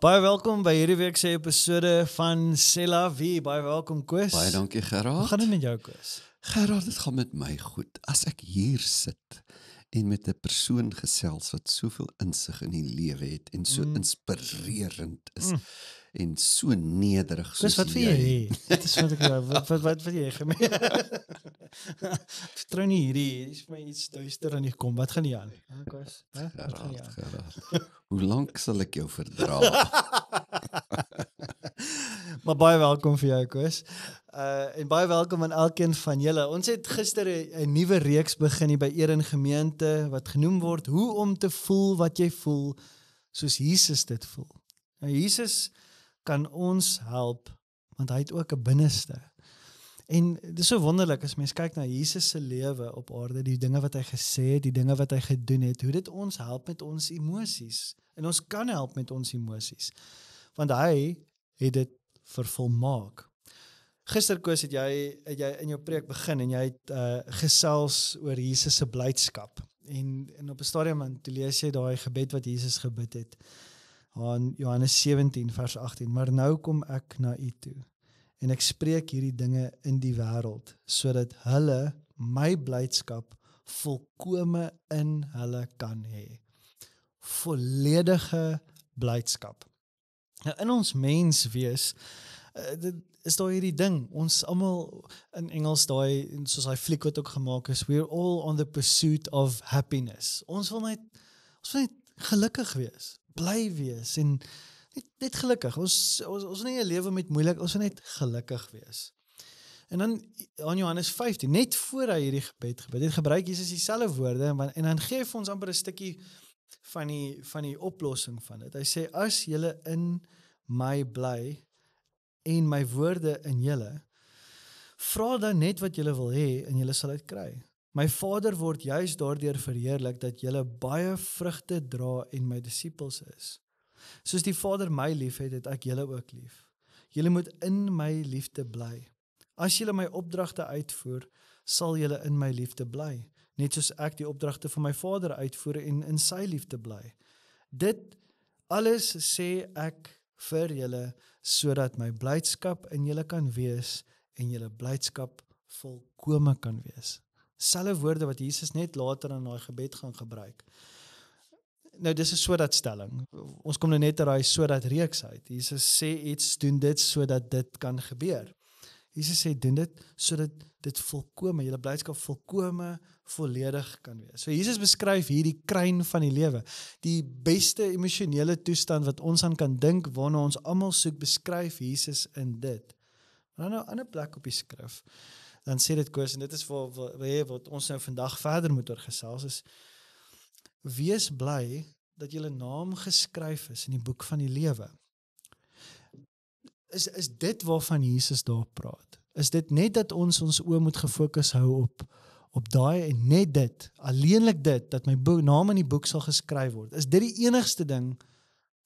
Baie welkom by hierdie week se episode van C'est la vie. Baie welkom, Koos. Baie dankie, Gerard. Hoe gaan dit met jou, Koos? Gerard, dit gaan met my goed. As ek hier sit en met 'n persoon gesels wat soveel insig in die lewe het en so inspirerend is en so nederig soos Koos, wat wil jy hê? Dit is wat ek wat wil jy hê? Vertrou nie hierdie is vir my iets duister aan die kom. Wat gaan jy aan? Koos, hè? Wat gaan jy aan? Gerard. Hoe lank sal ek jou verdra? Maar baie welkom vir jou, Koos. En baie welkom aan elkeen van julle. Ons het gister 'n nuwe reeks begin hier by Eden Gemeente wat genoem word Hoe om te voel wat jy voel soos Jesus dit voel. Nou Jesus kan ons help want hy het ook 'n binneste. En dit is so wonderlik as mens kyk na Jesus se lewe op aarde, die dinge wat hy gesê het, die dinge wat hy gedoen het, hoe dit ons help met ons emosies. En ons kan help met ons emosies. Want hy het dit vervolmaak. Gister, Koos, het jy in jou preek begin en jy het gesels oor Jesus se blydskap. En op 'n stadium toe lees jy daai gebed wat Jesus gebid het. Aan Johannes 17 vers 18. Maar nou kom ek na u toe. En ek spreek hierdie dinge in die wêreld, sodat hulle my blydskap volkome in hulle kan hê. Volledige blydskap. Nou, in ons mens wees, dit is daar hierdie ding, ons almal in Engels daai, soos hy fliek wat ook gemaak is, we're all on the pursuit of happiness. Ons wil net gelukkig wees, bly wees en net gelukkig. Ons wil nie 'n lewe met moeilik, ons wil net gelukkig wees. En dan aan Johannes 15, net voor hy hierdie gebed het, gebruik Jesus dieselfde woorde en dan gee hy vir ons amper 'n stukkie van die oplossing van dit. Hy sê, as julle in my bly en my woorde in julle, vra dan net wat julle wil hê en julle sal dit kry. My Vader word juis daardeur verheerlik dat julle baie vrugte dra en my disippels is. Soos die Vader my lief het, het ek julle ook lief. Julle moet in my liefde bly. As julle my opdragte uitvoer, sal julle in my liefde bly, net soos ek die opdragte van my Vader uitvoer en in sy liefde bly. Dit alles sê ek vir julle, sodat my blydskap in julle kan wees en julle blydskap volkome kan wees. Selfe woorde wat Jesus net later in daai gebed gaan gebruik. Nou, dis 'n sodat stelling. Ons kom nou net uit daai sodat reeks uit. Jesus sê iets, doen dit sodat dit kan gebeur. Jesus sê, doen dit sodat dit volkome, julle blydskap volkome volledig kan wees. So Jesus beskryf hier die kruin van die lewe. Die beste emosionele toestand wat ons aan kan dink, waarna ons almal soek, beskryf Jesus in dit. Maar dan 'n ander plek op die skrif, dan sê dit, Koos, en dit is wat ons nou vandag verder moet oor gesels, is wees bly dat julle naam geskryf is in die boek van die lewe. Is dit waarvan Jesus daar praat? Is dit net dat ons oë moet gefokus hou op daai en net dit, alleenlik dit, dat my naam in die boek sal geskryf word? Is dit die enigste ding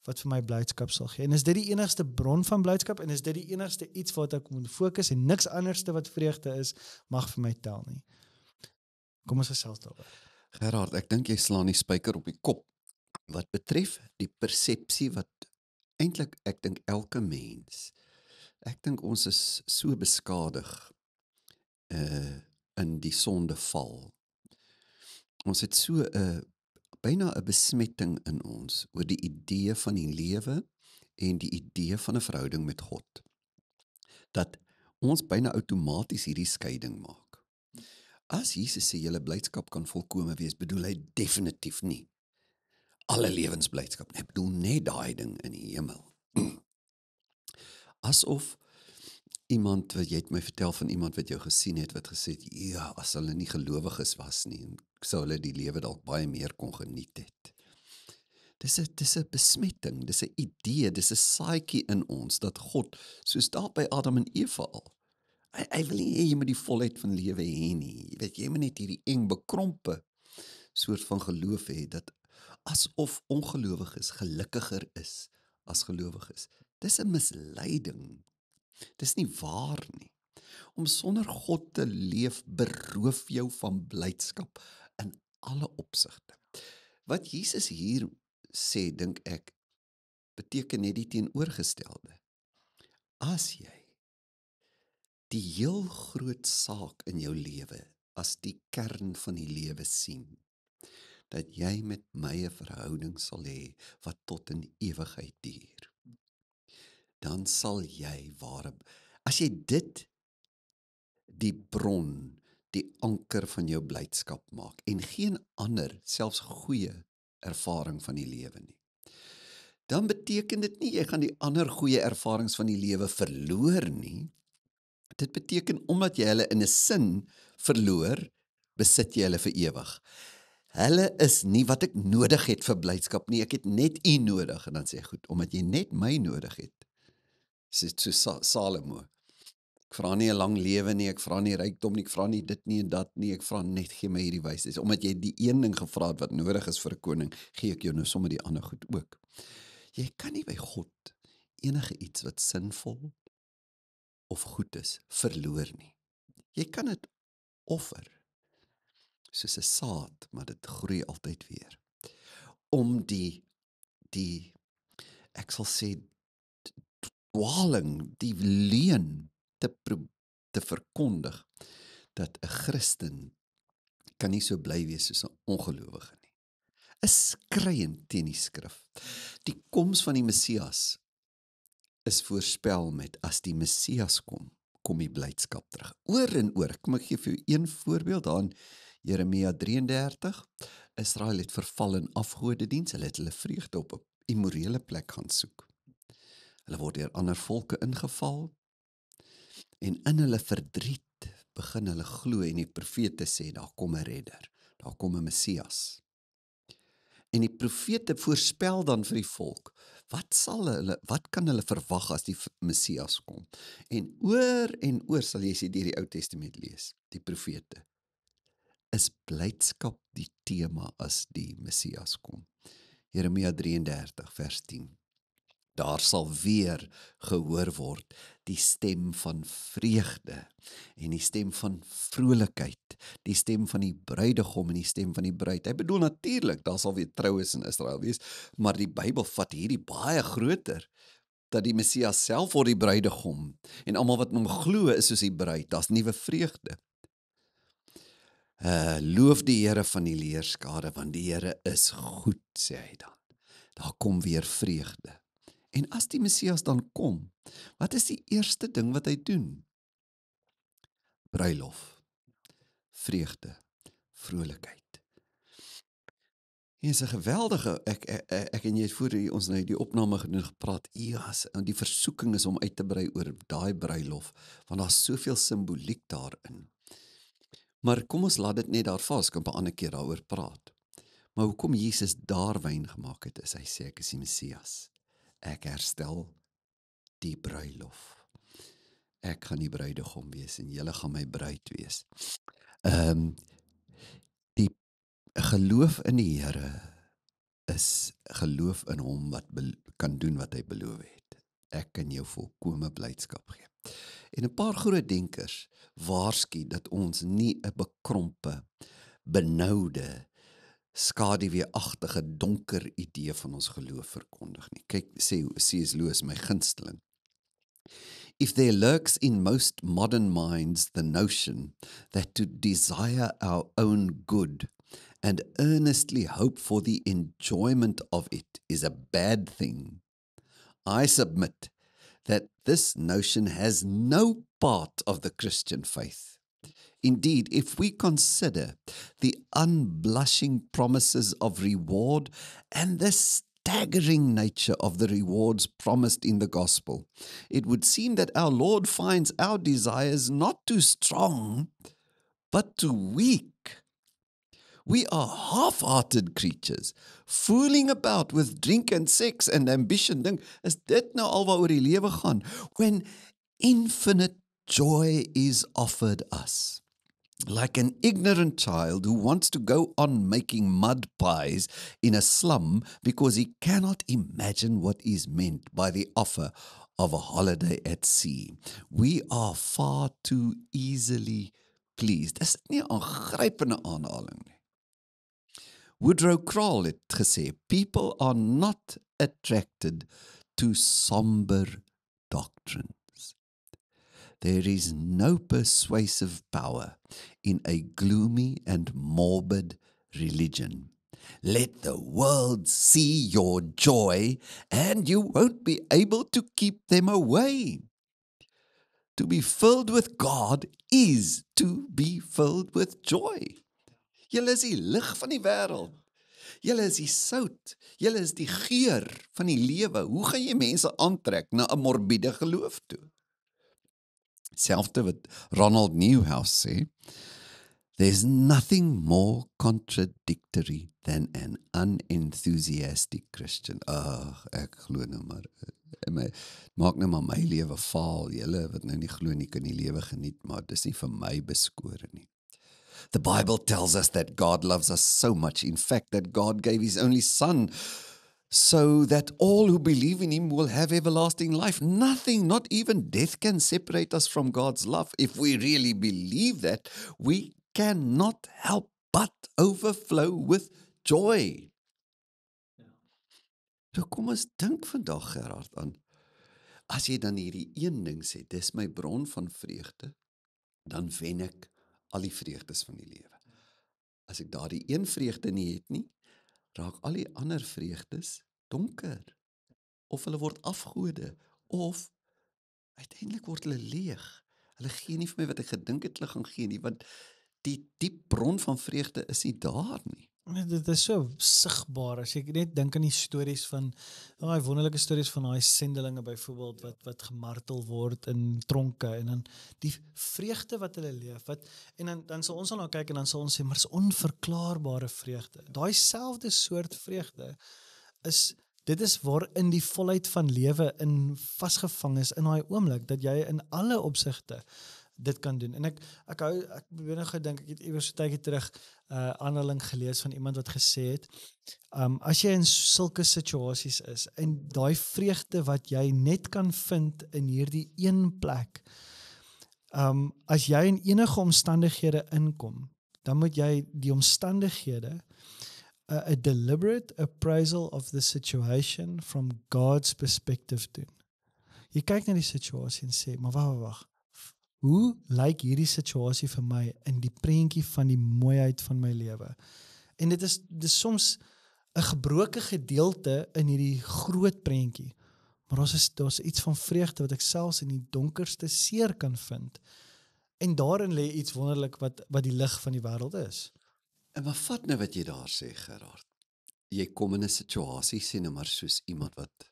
wat vir my blydskap sal gee? En is dit die enigste bron van blydskap? En is dit die enigste iets wat ek moet fokus en niks anderste wat vreugde is, mag vir my tel nie? Kom ons gesels daaroor. Gerard, ek dink jy slaan die spyker op die kop. Wat betref die persepsie wat eintlik, ek dink elke mens, ek dink ons is so beskadig in die sondeval. Ons het so byna 'n besmetting in ons oor die idee van die lewe en die idee van 'n verhouding met God. Dat ons byna outomaties hierdie skeiding maak. As Jesus sê julle blydskap kan volkome wees, bedoel hy definitief nie alle lewensblydskap, hy bedoel net daai ding in die hemel. Asof iemand, wat jy het my vertel van iemand wat jou gesien het, wat gesê het, ja, as hulle nie gelowiges was nie, sou hulle die lewe dalk baie meer kon geniet het. Dis 'n besmetting, dis 'n idee, dis 'n saadjie in ons, dat God, soos daar by Adam en Eva al, Hy wil nie hê jy moet die volheid van lewe hê nie. Jy weet, jy moet net hierdie eng bekrompe soort van geloof hê, dat asof ongelowiges gelukkiger is as gelowiges. Dis 'n misleiding. Dis nie waar nie. Om sonder God te leef beroof jou van blydskap in alle opsigte. Wat Jesus hier sê, dink ek, beteken net die teenoorgestelde. As jy die heel groot saak in jou lewe as die kern van die lewe sien, dat jy met my 'n verhouding sal hê wat tot in ewigheid duur, dan sal jy as jy dit die bron, die anker van jou blydskap maak en geen ander, selfs goeie ervaring van die lewe nie, dan beteken dit nie jy gaan die ander goeie ervarings van die lewe verloor nie. Dit beteken omdat jy hulle in 'n sin verloor, besit jy hulle vir ewig. Hulle is nie wat ek nodig het vir blydskap nie, ek het net U nodig. En dan sê hy, goed, omdat jy net my nodig het, sê so Salomo, ek vra nie 'n lang lewe nie, ek vra nie rykdom nie, ek vra nie dit nie en dat nie, ek vra net, gee my hierdie wysheid. Omdat jy die een ding gevra het wat nodig is vir 'n koning, gee ek jou nou sommer die ander goed ook. Jy kan nie by God enige iets wat sinvol of goed is, verloor nie. Jy kan dit offer, soos 'n saad, maar dit groei altyd weer. Om die ek sal sê, dwaling, die leuen te verkondig, dat 'n Christen kan nie so bly wees soos 'n ongelowige nie. Is skreiend teen die skrif. Die koms van die Messias is voorspel met, as die Messias kom die blydskap terug. Oor en oor. Kom ek gee vir jou een voorbeeld, daar in Jeremia 33. Israel het verval in afgodediens, hulle het hulle vreugde op 'n immorele plek gaan soek. Hulle word deur ander volke ingeval, en in hulle verdriet begin hulle glo, en die profete sê, daar kom 'n redder, daar kom 'n Messias. En die profete voorspel dan vir die volk, wat kan hulle verwag as die Messias kom? En oor sal jy sê deur die Ou Testament lees, die profete, is blydskap die tema as die Messias kom. Jeremia 33 vers 10. Daar sal weer gehoor word die stem van vreugde en die stem van vrolikheid, die stem van die bruidegom en die stem van die bruid. Hy bedoel natuurlik, daar sal weer troues in Israel wees, maar die Bybel vat hierdie baie groter, dat die Messias self word die bruidegom, en almal wat in hom glo is soos die bruid, daar's nuwe vreugde. Loof die Here van die leerskare, want die Here is goed, sê hy dan. Daar kom weer vreugde. En as die Messias dan kom, wat is die eerste ding wat hy doen? Bruilof, vreugde, vrolikheid. Hier is 'n geweldige, ek en jy het voor ons nou die opname genoeg gepraat, en die versoeking is om uit te brei oor daai bruilof, want daar's soveel simboliek daarin. Maar kom ons laat dit net daar vas, kan op 'n ander keer daaroor praat. Maar hoekom Jesus daar wyn gemaak het, is hy sê, ek is die Messias. Ek herstel die bruilof. Ek gaan die bruidegom wees en julle gaan my bruid wees. Die geloof in die Here is geloof in hom wat kan doen wat hy beloof het. Ek kan jou volkome blydskap gee. En 'n paar groot denkers waarsku dat ons nie 'n bekrompe, benoude, skaduweeagtige, donker idee van ons geloof verkondig nie. Kyk, sê C.S. Lewis, my gunsteling. If there lurks in most modern minds the notion that to desire our own good and earnestly hope for the enjoyment of it is a bad thing, I submit that this notion has no part of the Christian faith. Indeed, if we consider the unblushing promises of reward and the staggering nature of the rewards promised in the gospel, it would seem that our Lord finds our desires not too strong, but too weak. We are half-hearted creatures, fooling about with drink and sex and ambition. Dink, is dit nou al waaroor die lewe gaan? When infinite joy is offered us. Like an ignorant child who wants to go on making mud pies in a slum because he cannot imagine what is meant by the offer of a holiday at sea. We are far too easily pleased. Is dit nie 'n aangrypende aanhaling nie? Woodrow Kroll het gesê, people are not attracted to somber doctrines. There is no persuasive power in a gloomy and morbid religion. Let the world see your joy, and you won't be able to keep them away. To be filled with God is to be filled with joy. Julle is die lig van die wêreld. Julle is die sout. Julle is die geur van die lewe. Hoe gaan jy mense aantrek na 'n morbiede geloof toe? Selfde wat Ronald Newhouse sê, there's nothing more contradictory than an unenthusiastic Christian. Ek glo nou maar, maak nou maar my lewe vaal, julle wat nou nie glo nie kan die lewe geniet, maar dis nie vir my beskore nie. The Bible tells us that God loves us so much, in fact, that God gave His only Son, so that all who believe in Him will have everlasting life. Nothing, not even death, can separate us from God's love. If we really believe that, we cannot help but overflow with joy. So kom ons dink vandag, Gerard, aan, as jy dan hierdie een ding sê, dis my bron van vreugde, dan wen ek al die vreugdes van die lewe. As ek daardie een vreugde nie het nie, raak al die ander vreugdes donker, of hulle word afgode, of uiteindelik word hulle leeg. Hulle gee nie vir my wat ek gedink het hulle gaan gee nie, want die diep bron van vreugde is nie daar nie. Dit is so sigbaar, as ek net dink aan die stories van, die wonderlike stories van daai sendelinge byvoorbeeld, wat gemartel word in tronke, en dan die vreugde wat hulle leef, en dan sal ons nou kyk, en dan sal ons sê, maar is onverklaarbare vreugde. Daai selfde soort vreugde, dit is waarin die volheid van lewe in vasgevang is, in daai oomblik, dat jy in alle opsigte dit kan doen. En ek probeer nou gedink, ek het iewers so tydjie terug aanhaling gelees van iemand wat gesê het, as jy in sulke situasies is, en daai vreugde wat jy net kan vind in hierdie een plek, as jy in enige omstandighede inkom, dan moet jy die omstandighede a deliberate appraisal of the situation from God's perspective doen. Jy kyk na die situasie en sê, maar wag, hoe lyk hierdie situasie vir my in die prentjie van die mooiheid van my lewe? En dit is soms 'n gebroke gedeelte in hierdie groot prentjie, maar daar's iets van vreugde wat ek selfs in die donkerste seer kan vind. En daarin lê iets wonderlik wat die lig van die wêreld is. En maar vat nou wat jy daar sê, Gerard. Jy kom in 'n situasie, sê nou maar soos iemand wat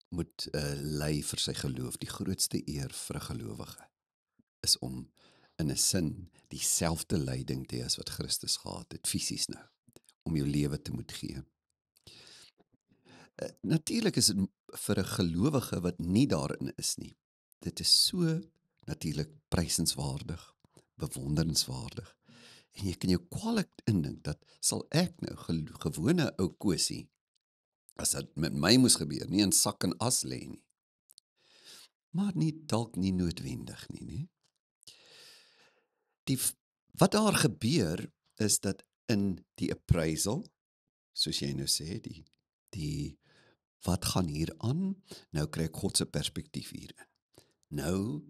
moet ly vir sy geloof. Die grootste eer vir 'n gelowige is om in 'n sin dieselfde lyding te hê as wat Christus gehad het, fisies nou, om jou lewe te moet gee. Natuurlik is dit vir 'n gelowige wat nie daarin is nie. Dit is so natuurlik prysenswaardig, bewonderenswaardig. En jy kan jou kwaliek indink, dat sal ek nou gewone ou Kosie, as dit met my moes gebeur, nie in sak en as lê nie. Maar dalk nie noodwendig nie. Wat daar gebeur, is dat in die appraisal, soos jy nou sê, die wat gaan hier aan, nou kry ek God se perspektief hierin. Nou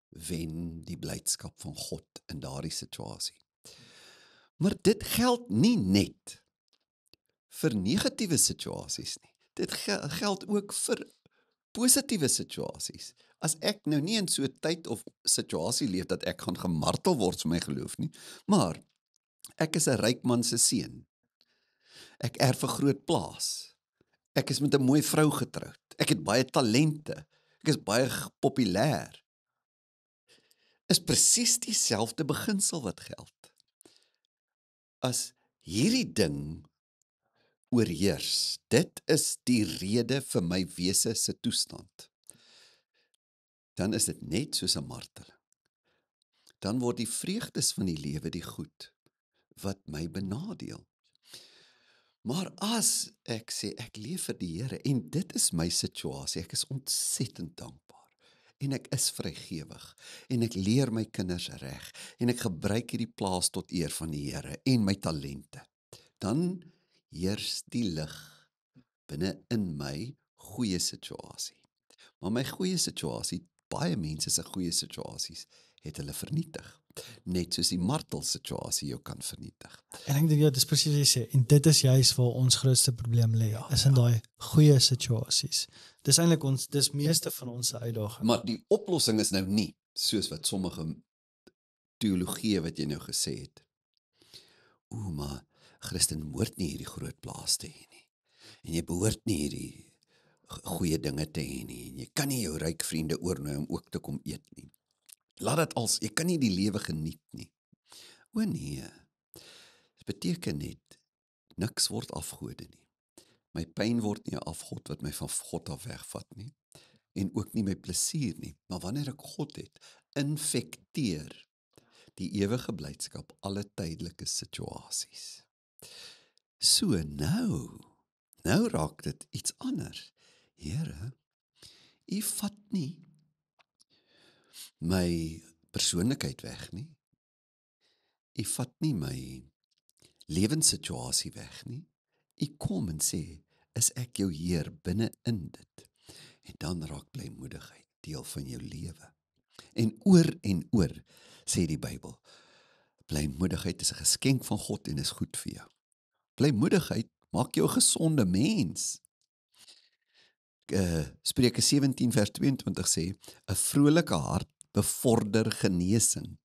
wen die blydskap van God in daardie situasie. Maar dit geld nie net vir negatiewe situasies nie. Dit geld ook vir positiewe situasies. As ek nou nie in so 'n tyd of situasie leef dat ek gaan gemartel word vir my geloof nie, maar ek is 'n ryk man se seun. Ek erf 'n groot plaas. Ek is met 'n mooi vrou getroud. Ek het baie talente. Ek is baie populêr. Is presies dieselfde beginsel wat geld. As hierdie ding oorheers, dit is die rede vir my wese se toestand, dan is dit net soos 'n marteling. dan word die vreugdes van die lewe die goed wat my benadeel. Maar as ek sê, ek leef vir die Here, en dit is my situasie, ek is ontsettend dankbaar, en ek is vrygewig, en ek leer my kinders reg, en ek gebruik hierdie plaas tot eer van die Here, en my talente, dan heers die lig binne in my goeie situasie. Maar my goeie situasie, baie mense se goeie situasies, het hulle vernietig. Net soos die martelsituasie jou kan vernietig. En ek dink dis presies wat jy sê, en dit is juist waar ons grootste probleem lê, is in daai goeie situasies. Dis eintlik dis meeste van ons uitdaging. Maar die oplossing is nou nie, soos wat sommige teologie wat jy nou gesê het. Maar Christen behoort nie hierdie groot plaas te hê nie. En jy behoort nie hierdie goeie dinge te hê nie. En jy kan nie jou ryk vriende oornooi om ook te kom eet nie. Laat dit als, jy kan nie die lewe geniet nie. O nee, dit beteken net, niks word afgode nie. My pyn word nie 'n afgod wat my van God af wegvat nie. En ook nie my plesier nie. Maar wanneer ek God het, infekteer die ewige blydskap alle tydelike situasies. So nou raak dit iets anders. Here, U vat nie my persoonlikheid weg nie. U vat nie my lewenssituasie weg nie. U kom en sê, is ek jou Heer binne in dit. En dan raak blymoedigheid deel van jou lewe. En oor sê die Bybel, blymoedigheid is 'n geskenk van God en is goed vir jou. Blymoedigheid maak jou 'n gesonde mens. Spreuke 17 vers 22 sê, 'n vrolike hart bevorder genesing,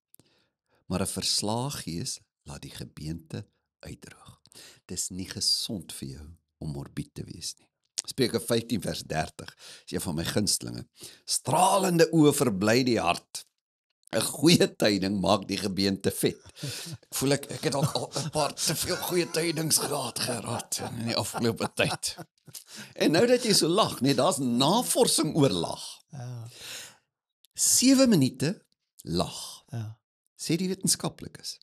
maar 'n verslae gees laat die gebeente uitdroog. Dis nie gesond vir jou om morbied te wees nie. Spreuke 15 vers 30 is een van my gunstelinge. Stralende oë verbly die hart. 'n Goeie tyding maak die gebeente vet. Ek voel ek het al 'n paar te veel goeie tydings gehad in die afgelope tyd. En nou dat jy so lag, nee, daar's navorsing oor lag. Ja, 7 minute lag, ja. sê die wetenskaplikes,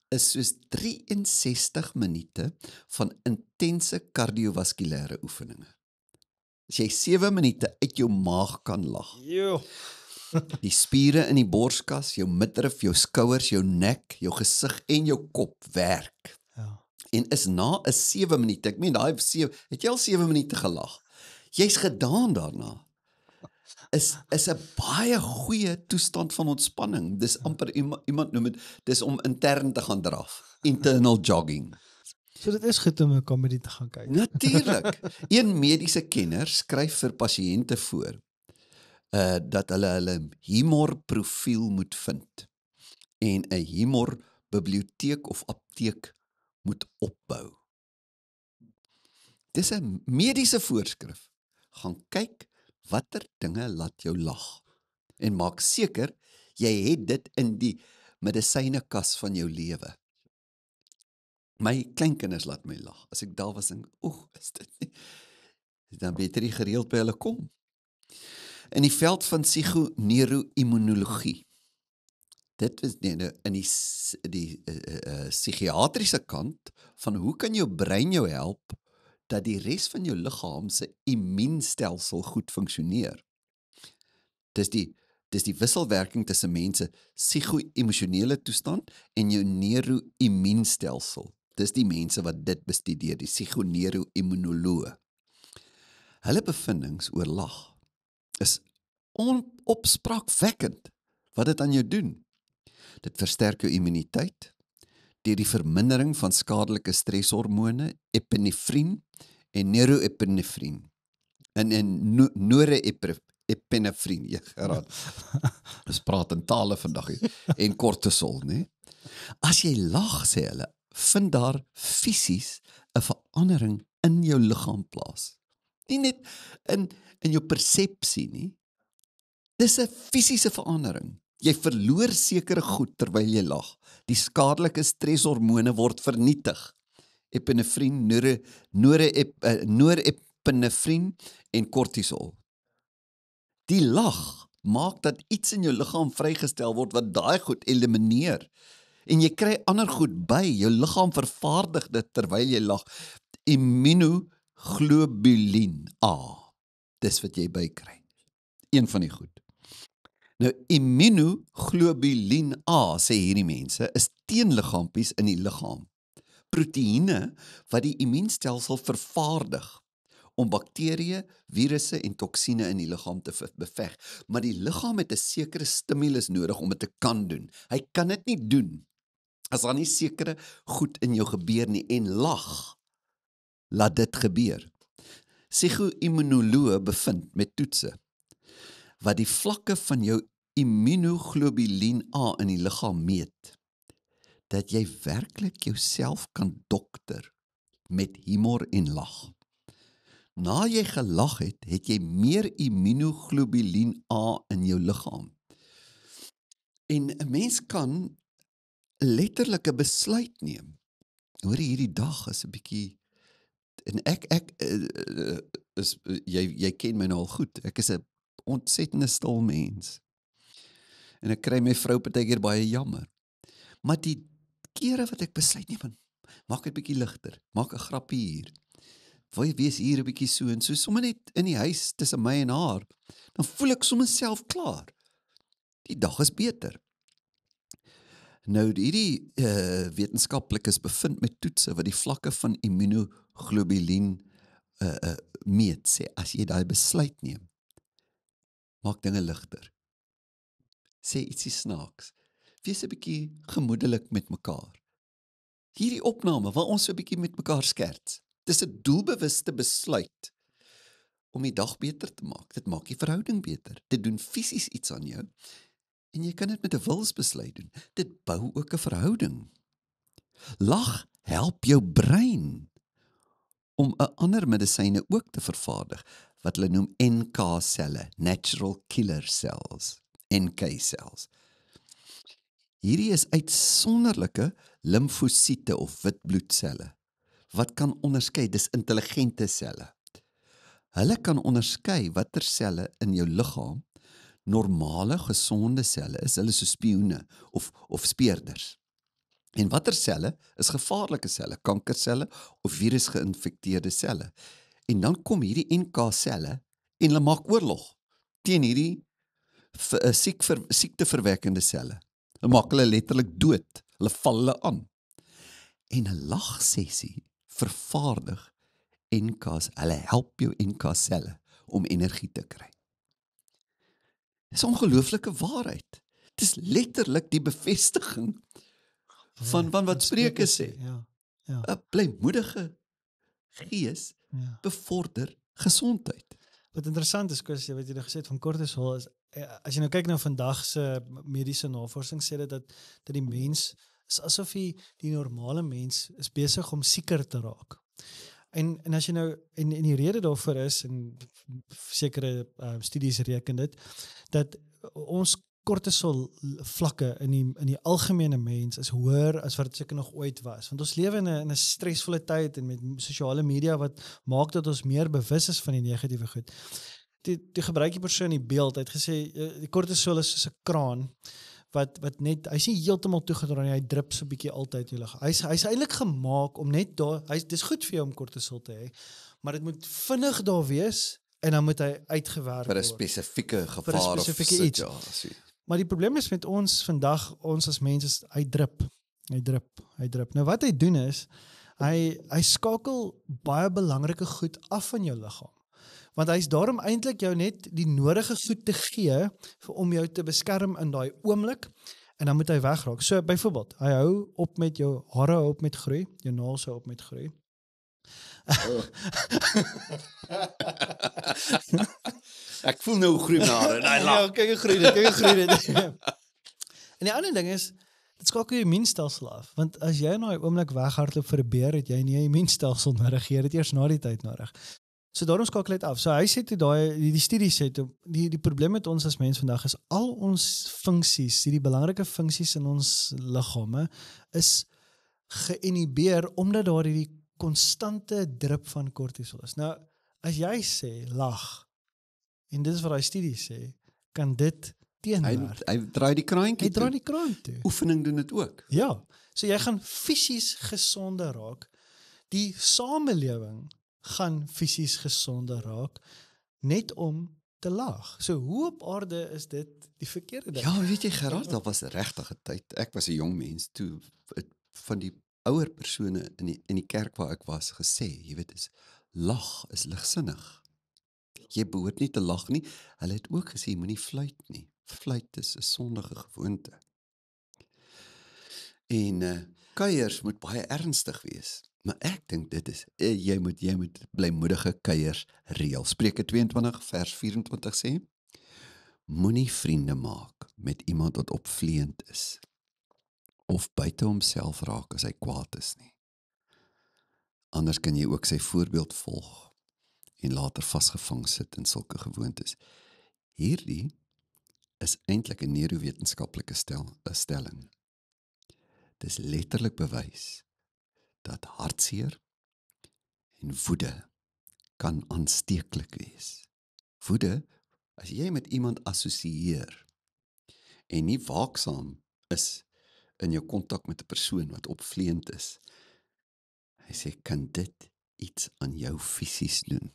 is soos 63 minute van intense kardiovaskulêre oefeninge. As jy 7 minute uit jou maag kan lag, Jo. die spiere in die borskas, jou midrif, jou skouers, jou nek, jou gesig en jou kop werk. Ja. En is na 'n 7 minute, ek meen daai 7, het jy al 7 minute gelag? Jy's gedaan daarna. Is 'n baie goeie toestand van ontspanning. Dis amper iemand noem dit, dis om intern te gaan draf. Internal jogging. So dit is goed om 'n komedie te gaan kyk. Natuurlik. Een mediese kenner skryf vir pasiënte voor dat hulle humorprofiel moet vind en 'n humorbiblioteek of apteek moet opbou. Dis 'n mediese voorskrif. Gaan kyk watter dinge laat jou lag en maak seker jy het dit in die medisynekas van jou lewe. My kleinkinders laat my lag. As ek daar was en is dit nie, dan beter nie gereeld by hulle kom. In die veld van psigoneuroimmunologie, dit is in die psigiatriese kant van hoe kan jou brein jou help dat die res van jou liggaam se immuunstelsel goed funksioneer. Dis die wisselwerking tussen mense psigo-emosionele toestand en jou neuro-immuunstelsel. Dis die mense wat dit bestudeer, die psigoneuroimmunoloë. Hulle bevindinge oor lag is opspraakwekkend wat dit aan jou doen. Dit versterk jou immuniteit deur die vermindering van skadelike stresshormone, epinefrien en neuroepinefrien. En norepinefrien, jy geraad. Ons praat in tale vandag en kortisol, né? As jy lag, sê hulle, vind daar fisies 'n verandering in jou liggaam plaas. Nie net in jou persepsie nie. Dis 'n fisiese verandering. Jy verloor sekere goed terwyl jy lag. Die skadelike stresshormone word vernietig. Epinefrien, norepinefrien en kortisol. Die lag maak dat iets in jou liggaam vrygestel word wat daai goed elimineer. En jy kry ander goed by, jou liggaam vervaardig dit terwyl jy lag. Immunoglobulien A, dis wat jy bykry. Een van die goed. Nou, immunoglobulien A, sê hierdie mense, is teenliggaampies in die liggaam. Proteïene wat die immuunstelsel vervaardig om bakterieë, virusse en toksine in die liggaam te beveg. Maar die liggaam het 'n sekere stimulus nodig om dit te kan doen. Hy kan dit nie doen as daar nie sekere goed in jou gebeur nie, en lag laat dit gebeur. Psigo-immunoloë bevind met toetse wat die vlakke van jou immunoglobulien A in die liggaam meet, dat jy werklik jouself kan dokter met humor en lag. Na jy gelag het, het jy meer immunoglobulien A in jou liggaam. En 'n mens kan letterlik 'n besluit neem. Hoor, hierdie dag is 'n bietjie, en ek is jy ken my nou al goed. Ek is 'n ontsettende stil mens. En ek kry my vrou partykeer baie jammer. Maar die kere wat ek besluit neem, maak dit bietjie ligter, maak 'n grappie hier. Wil jy wees hier 'n bietjie so en so, sommer net in die huis tussen my en haar, dan voel ek sommer self klaar. Die dag is beter. Nou, hierdie wetenskaplikes bevind met toetse wat die vlakke van immunoglobulien meet, sê as jy daai besluit neem, maak dinge ligter. Sê ietsie snaaks. Wees 'n bietjie gemoedelik met mekaar. Hierdie opname waar ons so 'n bietjie met mekaar skerts. Dis 'n doelbewuste besluit om die dag beter te maak. Dit maak die verhouding beter. Dit doen fisies iets aan jou. En jy kan dit met 'n wilsbesluit doen. Dit bou ook 'n verhouding. Lag help jou brein om 'n ander medisyne ook te vervaardig wat hulle noem NK-selle, natural killer cells, NK-cells. Hierdie is uitsonderlike limfosiete of witbloedselle wat kan onderskei, dis intelligente selle. Hulle kan onderskei watter selle in jou liggaam normale, gesonde selle is, hulle so spioene of speerders. En watter selle is gevaarlike selle, kankerselle of virusgeïnfekteerde selle. En dan kom hierdie NK-selle en hulle maak oorlog teen hierdie siekteverwekkende selle. Hulle maak hulle letterlik dood, hulle val hulle aan. En 'n lagsessie vervaardig NK's, hulle help jou NK-selle om energie te kry. Dis 'n ongelooflike waarheid. Dis letterlik die bevestiging van wat Spreuke sê. Ja. 'n Blymoedige gees bevorder gesondheid. Wat interessant is, Chris, jy weet jy het gesê het van kortisol, is as jy nou kyk na vandag se mediese navorsing, sê dit dat die mens is asof die normale mens is besig om sieker te raak. En as jy nou, en die rede daarvoor is, en sekere studies reken dit, dat ons kortisol vlakke in die algemene mens is hoër as wat dit seker nog ooit was. Want ons lewe in 'n stresvolle tyd en met sosiale media wat maak dat ons meer bewus is van die negatiewe goed. Die gebruik die persoon die beeld, hy het gesê die kortisol is soos 'n kraan wat net, hy's nie heeltemal toegedraai nie, hy drup so 'n bietjie altyd jou lig. Hy's eintlik gemaak om net daar, dis goed vir jou om kortisol te hê, maar dit moet vinnig daar wees en dan moet hy uitgewerk Vir 'n word. spesifieke Vir 'n gevaar of spesifieke iets. situasie. Maar die probleem is met ons vandag, ons as mense, is hy drup. Nou wat hy doen is, hy skakel baie belangrike goed af van jou liggaam. Want hy's daarom eintlik jou net die nodige goed te gee om jou te beskerm in daai oomblik, en dan moet hy wegraak. So byvoorbeeld, hy hou op met jou hare, hou op met groei, jou naels hou op met groei. Ek voel nou groei nare en hy Ja, lag. kyk hoe groei dit. En die ander ding is, dit skakel jou immuunstelsel af, want as jy in daai oomblik weghardloop vir 'n beer, het jy nie 'n immuunstelsel nodig, jy het dit eers na die tyd nodig. So daarom skakel dit af. So hy sê toe die studie sê toe, die probleem met ons as mens vandag is, al ons funksies, die belangrike funksies in ons liggame is geïnhibeer omdat daar hierdie konstante drup van kortisol is. Nou, as jy sê lag, en dit is wat daai studie sê, kan dit teenwerk. Hy draai die kraantjie Hy draai toe. die kraan toe. Oefening doen dit ook. Ja, so jy gaan fisies gesonder raak. Die samelewing gaan fisies gesonder raak, net om te lag. So hoe op aarde is dit die verkeerde ding? Ja, weet jy Gerard, daar was regtig 'n tyd. Ek was 'n jong mens toe van die ouer persone in die kerk waar ek was gesê, jy weet, lag is ligsinnig. Jy behoort nie te lag nie. Hulle het ook gesê moenie fluit nie. Fluit is 'n sondige gewoonte. En kuiers moet baie ernstig wees. Maar ek dink dit is jy moet blymoedige kuiers reël. Spreuke 22 vers 24 sê: Moenie vriende maak met iemand wat opvleend is of buite homself raak as hy kwaad is nie. Anders kan jy ook sy voorbeeld volg en later vasgevang sit in sulke gewoontes. Hierdie is eintlik 'n neurowetenskaplike stelling. Dis letterlik bewys dat hartseer en woede kan aansteeklik wees. Woede, as jy met iemand assosieer en nie waaksaam is in jou kontak met 'n persoon wat opvleend is, hy sê, kan dit iets aan jou fisies doen.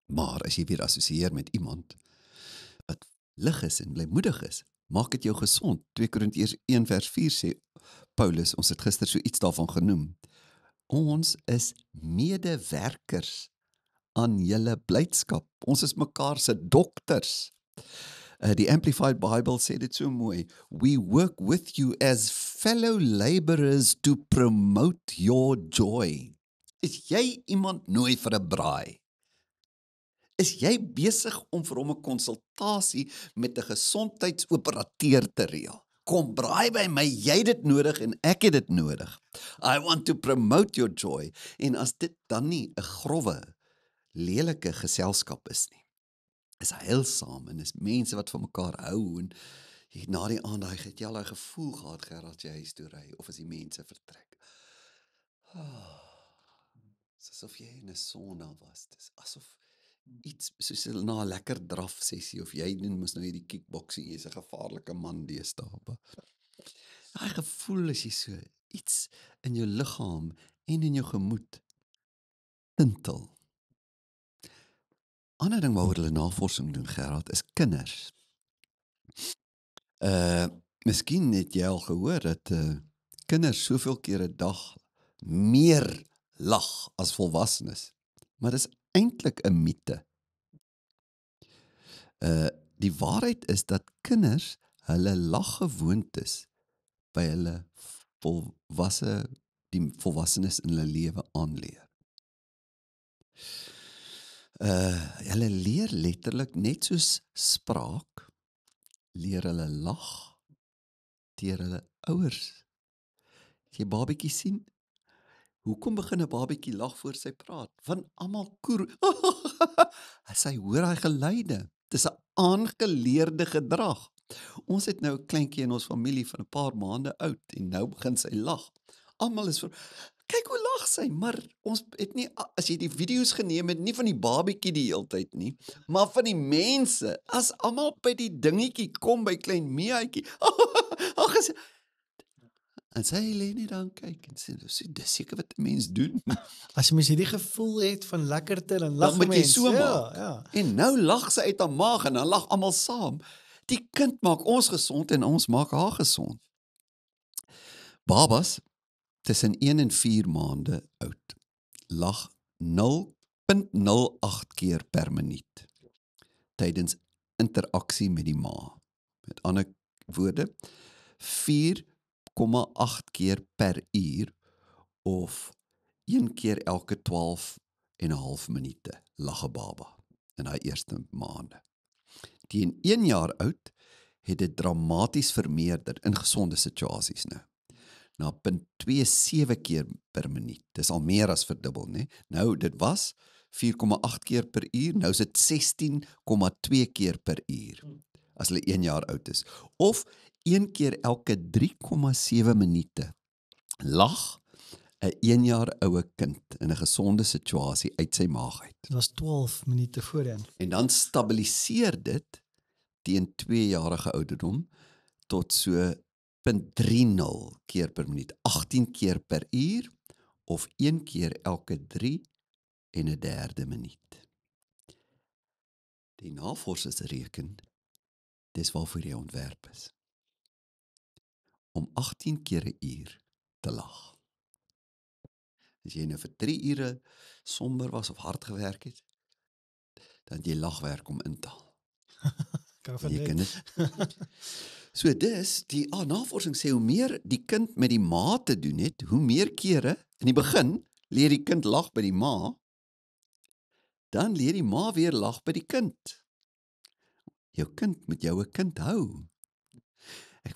Maar as jy weer assosieer met iemand wat lig is en blymoedig is, maak dit jou gesond. 2 Korintiërs 1 vers 4 sê Paulus, ons het gister so iets daarvan genoem, ons is medewerkers aan julle blydskap. Ons is mekaar se dokters. Die Amplified Bible sê dit so mooi. We work with you as fellow laborers to promote your joy. Is jy iemand nooi vir 'n braai? Is jy besig om vir hom 'n konsultasie met 'n gesondheidsoperateur te reël? Kom braai by my, jy het dit nodig en ek het dit nodig. I want to promote your joy. En as dit dan nie 'n growwe, lelike geselskap is nie, is heilsaam en is mense wat van mekaar hou en na die aand het jy al 'n gevoel gehad, Gerard, jy huis toe ry of as die mense vertrek. Dis asof jy in 'n sauna was. Dis asof iets soos na 'n lekker draf sessie of jy doen mos nou hierdie kickboxing, jy's 'n gevaarlike man deesdae. Daai gevoel as jy so iets in jou liggaam en in jou gemoed tintel. Ander ding waaroor hulle navorsing doen, Gerard, is kinders. Miskien het jy al gehoor dat kinders soveel keer 'n dag meer lag as volwassenes. Maar dis eintlik 'n mite. Die waarheid is dat kinders hulle laggewoontes by hulle die volwassenes in hulle lewe aanleer. Hulle leer letterlik net soos spraak, leer hulle lag deur hulle ouers. As jy babietjie sien, hoekom begin 'n babietjie lag voor sy praat? Want almal koer. As hy hoor hy geluide. Dis 'n aangeleerde gedrag. Ons het nou 'n kleintjie in ons familie van 'n paar maande oud en nou begin sy lag. Almal is kyk hoe lag sy, maar ons het nie, as jy die video's geneem het, nie van die babietjie die heeltyd nie, maar van die mense. As almal by die dingetjie kom by klein Miaatjie. En sy lê net daar en kyk en sê, dis seker wat 'n mens doen. As jy mens hierdie gevoel het van lekkerte, dan lag moet jy mens. so Ja, maak. ja. En nou lag sy uit haar maag en dan lag almal saam. Die kind maak ons gesond en ons maak haar gesond. Babas tussen 1 en 4 maande oud lag 0.08 keer per minuut tydens interaksie met die ma. Met ander woorde, 4,8 keer per uur of 1 keer elke 12 en 'n half minute lag 'n baba in haar eerste maande. Teen 1 jaar oud het dit dramaties vermeerder in gesonde situasies nou. Na 0.27 keer per minuut. Dis al meer as verdubbel, né? Nou dit was 4,8 keer per uur, nou is dit 16,2 keer per uur as hulle 1 jaar oud is. Of 1 keer elke 3,7 minute lag 'n 1 jaar oue kind in 'n gesonde situasie uit sy maag uit. Dit was 12 minute voorheen. En dan stabiliseer dit teen 2-jarige ouderdom tot so 0.30 keer per minuut, 18 keer per uur of 1 keer elke 3 en 1/3 minuut. Die navorsers reken, dis waarvoor jy ontwerp is, om 18 keer 'n uur te lag. As jy nou vir 3 ure somber was of hard gewerk het, dan het jy lagwerk om in te haal. Kan Jy ken net. dit. So dis, die navorsing sê, hoe meer die kind met die ma te doen het, hoe meer kere, in die begin, leer die kind lag by die ma, dan leer die ma weer lag by die kind. Jou kind moet jou 'n kind hou.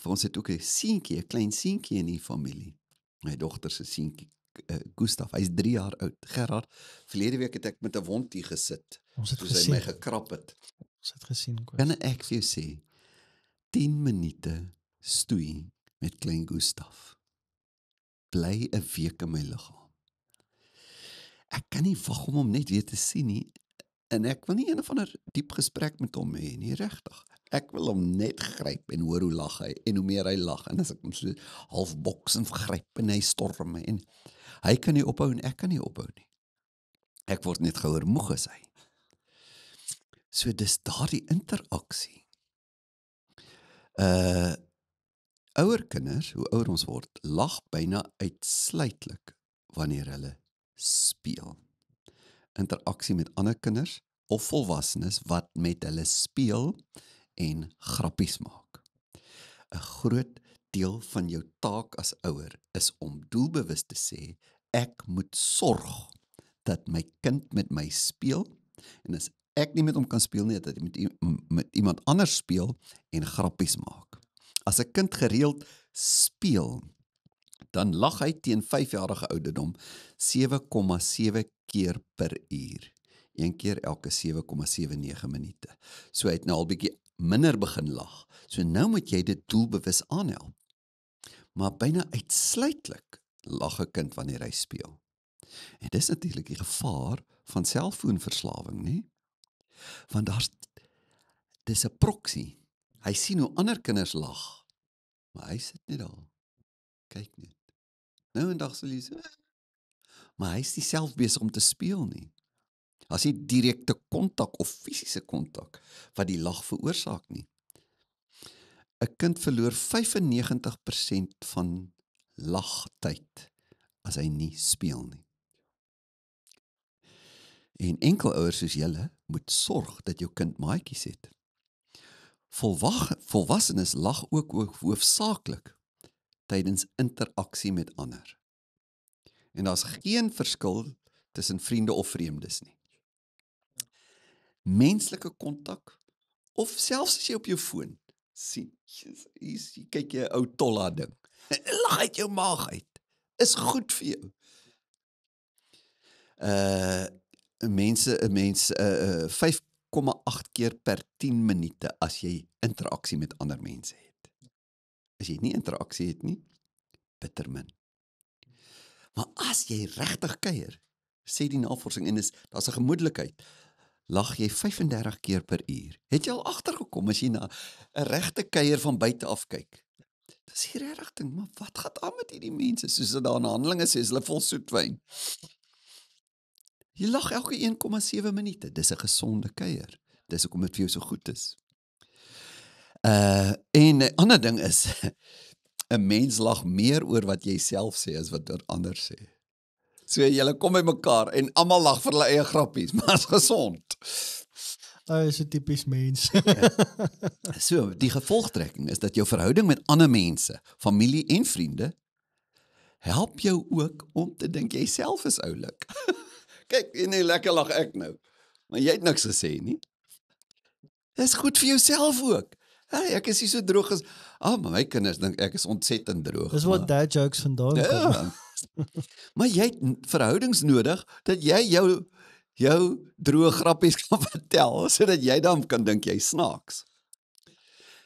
Ons het ook 'n seentjie, 'n klein seentjie in die familie. My dogter se seentjie, Gustav, hy's 3 jaar oud. Gerard, verlede week het ek met 'n wond hier gesit, Ons het toe sy gesien. my gekrap het. Ons het gesien, Koos. Kan ek vir jou sê, 10 minute stoei met klein Gustav bly 'n week in my liggaam. Ek kan nie wag om hom net weer te sien nie, en ek wil nie een of ander diep gesprek met hom hê nie, regtig. Ek wil hom net gryp en hoor hoe lag hy, en hoe meer hy lag, en as ek hom so half boks en gryp, en hy storm my, en hy kan nie ophou, en ek kan nie ophou nie. Ek word net gehoor moeg as hy. So dis daardie interaksie. Ouer kinders, hoe ouer ons word, lag byna uitsluitlik wanneer hulle speel. Interaksie met ander kinders of volwassenes wat met hulle speel en grappies maak. 'n Groot deel van jou taak as ouer is om doelbewus te sê, ek moet sorg dat my kind met my speel, en as ek nie met hom kan speel nie, dat hy met iemand anders speel en grappies maak. As 'n kind gereeld speel, dan lag hy teen 5-jarige ouderdom 7,7 keer per uur. 1 keer elke 7,79 minute. So hy het nou al bietjie minder begin lag. So nou moet jy dit doelbewus aanhelp. Maar byna uitsluitlik lag 'n kind wanneer hy speel. En dis natuurlik die gevaar van selfoonverslawing, nie? Want dis 'n proksie. Hy sien hoe ander kinders lag, maar hy sit net daar. Kyk net. Nou en dag sal jy sê, maar hy is nie self besig om te speel nie. As nie direkte kontak of fisiese kontak wat die lag veroorsaak nie. 'n Kind verloor 95% van lagtyd as hy nie speel nie. En enkelouers soos julle moet sorg dat jou kind maatjies het. Volwassenes lag ook hoofsaaklik tydens interaksie met ander. En daar's geen verskil tussen vriende of vreemdes nie. Menslike kontak, of selfs as jy op jou foon sien, jy kyk jy 'n ou tolla ding, lag uit jou maag uit, is goed vir jou. Mense 5,8 keer per 10 minute as jy interaksie met ander mense het. As jy nie interaksie het nie, bitter min. Maar as jy regtig kuier, sê die navorsing, en daar's 'n gemoedelikheid, lag jy 35 keer per uur. Het jy al agtergekom as jy na 'n regte kuier van buite af kyk? Dis die regte ding, maar wat gaan aan met hierdie mense? Soos dit daar in Handelinge sê, is hulle vol soetwyn. Jy lag elke 1,7 minute. Dis 'n gesonde kuier. Dis hoekom dit vir jou so goed is. En 'n ander ding is, 'n mens lag meer oor wat jy self sê as wat ander sê. So julle kom by mekaar en almal lag vir hulle eie grappies, maar is gesond. Hy is 'n tipies mens. So, die gevolgtrekking is dat jou verhouding met ander mense, familie en vriende, help jou ook om te dink jy self is oulik. Kyk, en lekker lag ek nou, maar jy het niks gesê nie. Dis goed vir jouself ook. Hey, ek is nie so droog as, maar my kinders dink ek is ontsettend droog. Dis wat dad jokes vandaan kom. Ja. Maar jy het verhoudings nodig, dat jy jou droë grappies kan vertel, sodat jy dan kan dink jy snaaks.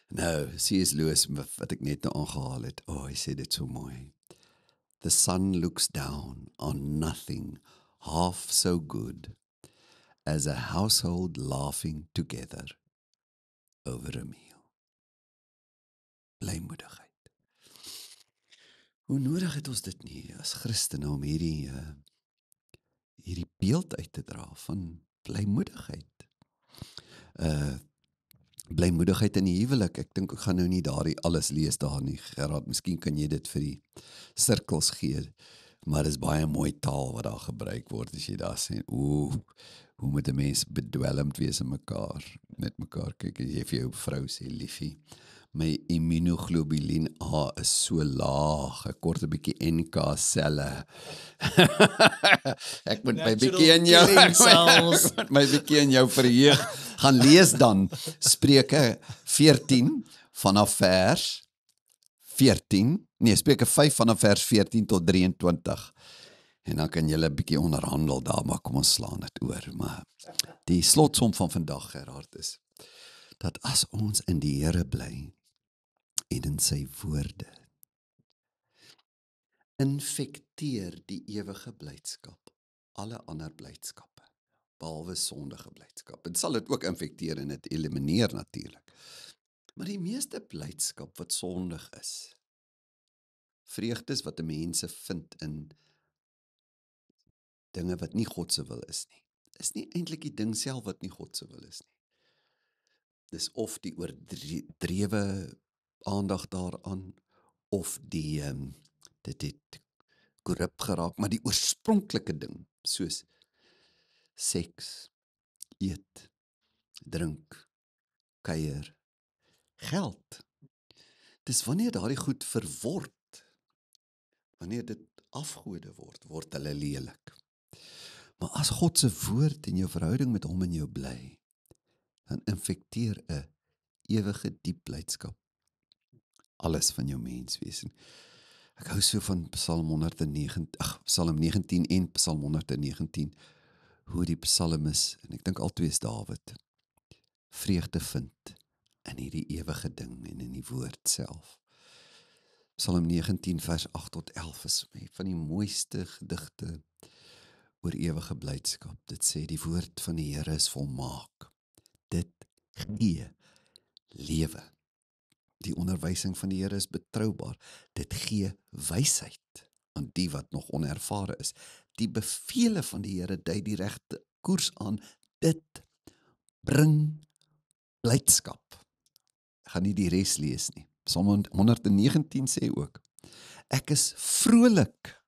Nou, C.S. Lewis, wat ek net nou aangehaal het, hy sê dit so mooi. The sun looks down on nothing half so good as a household laughing together. over a meal. Blymoedigheid. Hoe nodig het ons dit nie as Christene om hierdie beeld uit te dra van blymoedigheid. Blymoedigheid in die huwelik. Ek dink ek gaan nou nie daardie alles lees daar nie, Gerard. Miskien kan jy dit vir die sirkels gee. Maar is baie mooi taal wat daar gebruik word as jy daar sê, hoe moet 'n mens bedwelmd wees in met mekaar kyk, as jy vir jou vrou sê, liefie, my immunoglobulien A is so laag, ek kort 'n bietjie NK selle. Ek moet my bietjie in jou, my bietjie in jou verheug. Gaan lees dan Spreuke 14 vanaf vers 14, Spreuke 5 vanaf vers 14 tot 23. En dan kan julle 'n bietjie onderhandel daar, maar kom ons slaan dit oor. Maar die slotsom van vandag, Gerard, is dat as ons in die Here bly en in sy woorde, infekteer die ewige blydskap alle ander blydskappe, behalwe sondige blydskap. Dit sal dit ook infekteer en dit elimineer natuurlik. Maar die meeste blydskap wat sondig is, vreugdes wat 'n mense vind in dinge wat nie God se wil is nie eintlik die ding self wat nie God se wil is nie. Dis of die oordrewe aandag daaraan, of dit het korrup geraak, maar die oorspronklike ding, soos seks, eet, drink, kuier, geld. Dis wanneer daardie goed verword, wanneer dit afgode word hulle lelik. Maar as God se woord en jou verhouding met hom in jou bly, dan infekteer 'n ewige diep blydskap alles van jou menswees. Ek hou so van Psalm 19 en Psalm 119, hoe die psalmis, en ek dink albei is Dawid, vreugde vind in hierdie ewige ding en in die woord self. Psalm 19 vers 8 tot 11 is van die mooiste gedigte oor ewige blydskap. Dit sê, die woord van die Here is volmaak. Dit gee lewe. Die onderwysing van die Here is betroubaar. Dit gee wysheid aan die wat nog onervare is. Die bevele van die Here dui die regte koers aan. Dit bring blydskap. Ek gaan nie die res lees nie. Psalm 119 sê ook, ek is vrolik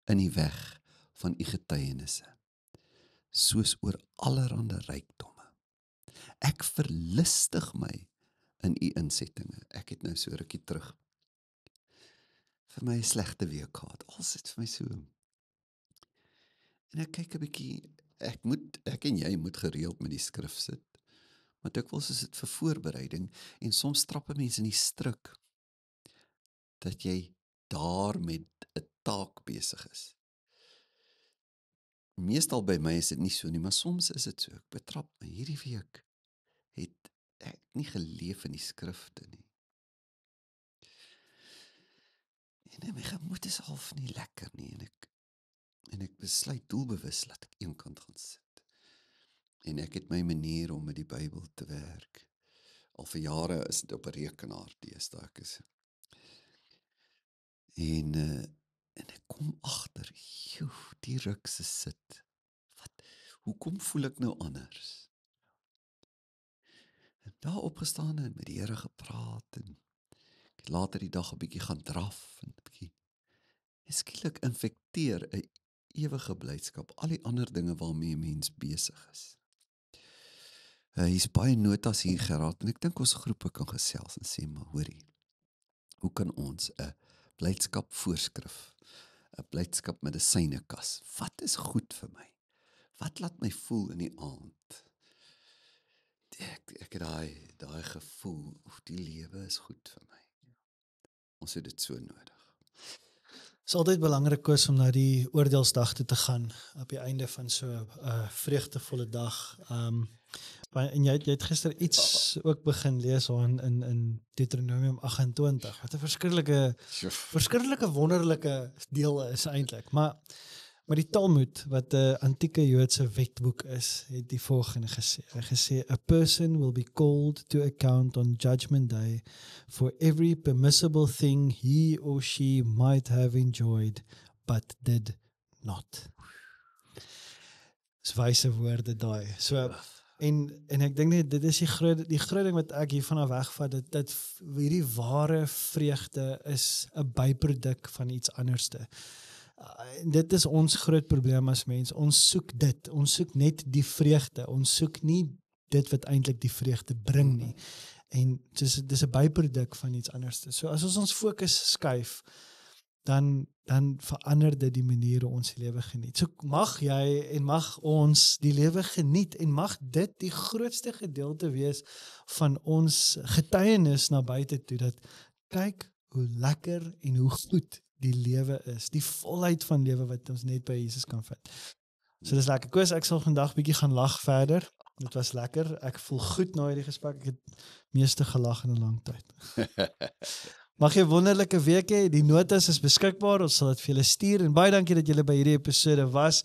in die weg van u getuienisse, soos oor allerhande rykdomme. Ek verlustig my in u insettinge. Ek het nou so rukkie terug vir my 'n slegte week gehad. Alles het vir my so. En ek kyk 'n bietjie, ek en jy moet gereeld met die skrif sit. Maar dikwels is dit vir voorbereiding en soms trap 'n mens in die struik dat jy daar met 'n taak besig is. Meestal by my is dit nie so nie, maar soms is dit so. Ek betrap my, hierdie week het ek nie geleef in die skrifte nie. En my gemoed is half nie lekker nie, en ek besluit doelbewus laat ek eenkant gaan sit. En ek het my manier om met die Bybel te werk. Al vir jare is dit op 'n rekenaar deesdae. En ek kom agter, die ruk se sit. Hoekom voel ek nou anders? En daar opgestaan en met die Here gepraat en ek het later die dag 'n bietjie gaan draf en 'n bietjie. En skielik infekteer 'n ewige blydskap al die ander dinge waarmee 'n mens besig is. Hier's baie notas hier geraak en ek dink ons groepe kan gesels en sê, maar hoorie, hoe kan ons 'n blydskap voorskrif, 'n blydskap medisynekas, wat is goed vir my? Wat laat my voel in die aand? Ek het daai gevoel, die lewe is goed vir my. Ons het dit so nodig. Het is altyd belangrik om na die oordeelsdag toe te gaan, op die einde van so 'n vreugdevolle dag. En jy het gister iets ook begin lees in Deuteronomium 28, wat 'n verskriklike wonderlike deel is eintlik. Maar Maar die Talmud, wat 'n antieke Joodse wetboek is, het die volgende gesê. Hy gesê, a person will be called to account on Judgment Day for every permissible thing he or she might have enjoyed, but did not. Dis wyse woorde daai. So, en ek dink net, dit is die groot ding wat ek hiervan af wegvat, dat hierdie ware vreugde is 'n byproduk van iets anderste. Dit is ons groot probleem as mens. Ons soek dit. Ons soek net die vreugde. Ons soek nie dit wat eintlik die vreugde bring nie. En dis 'n byproduk van iets anderste. So as ons fokus skuif, dan verander dit die manier hoe ons die lewe geniet. So mag jy en mag ons die lewe geniet en mag dit die grootste gedeelte wees van ons getuienis na buite toe, dat kyk hoe lekker en hoe goed die lewe is, die volheid van lewe wat ons net by Jesus kan vind. So dis lekker. Koos, ek sal vandag bietjie gaan lag verder. Dit was lekker. Ek voel goed na hierdie gesprek. Ek het meeste gelag in 'n lang tyd. Mag jy 'n wonderlike week hê. Die notas is beskikbaar. Ons sal dit vir julle stuur en baie dankie dat julle by hierdie episode was.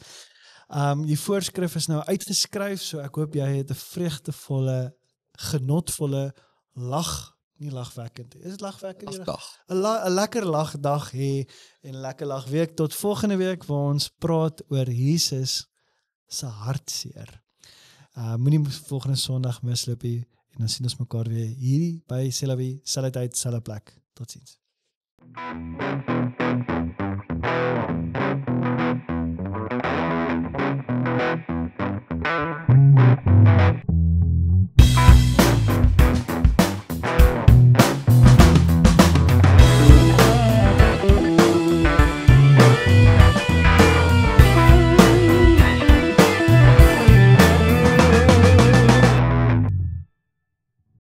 Die voorskrif is nou uitgeskryf, so ek hoop jy het 'n vreugdevolle, genotvolle nie lagwekkend. Is dit lagwekkend? 'n lekker lagdag hê en 'n lekker lagweek. Tot volgende week waar ons praat oor Jesus se hartseer. Moenie volgende Sondag misloop nie en dan sien ons mekaar weer hier by Selawee, selfde tyd, selfde plek. Totsiens.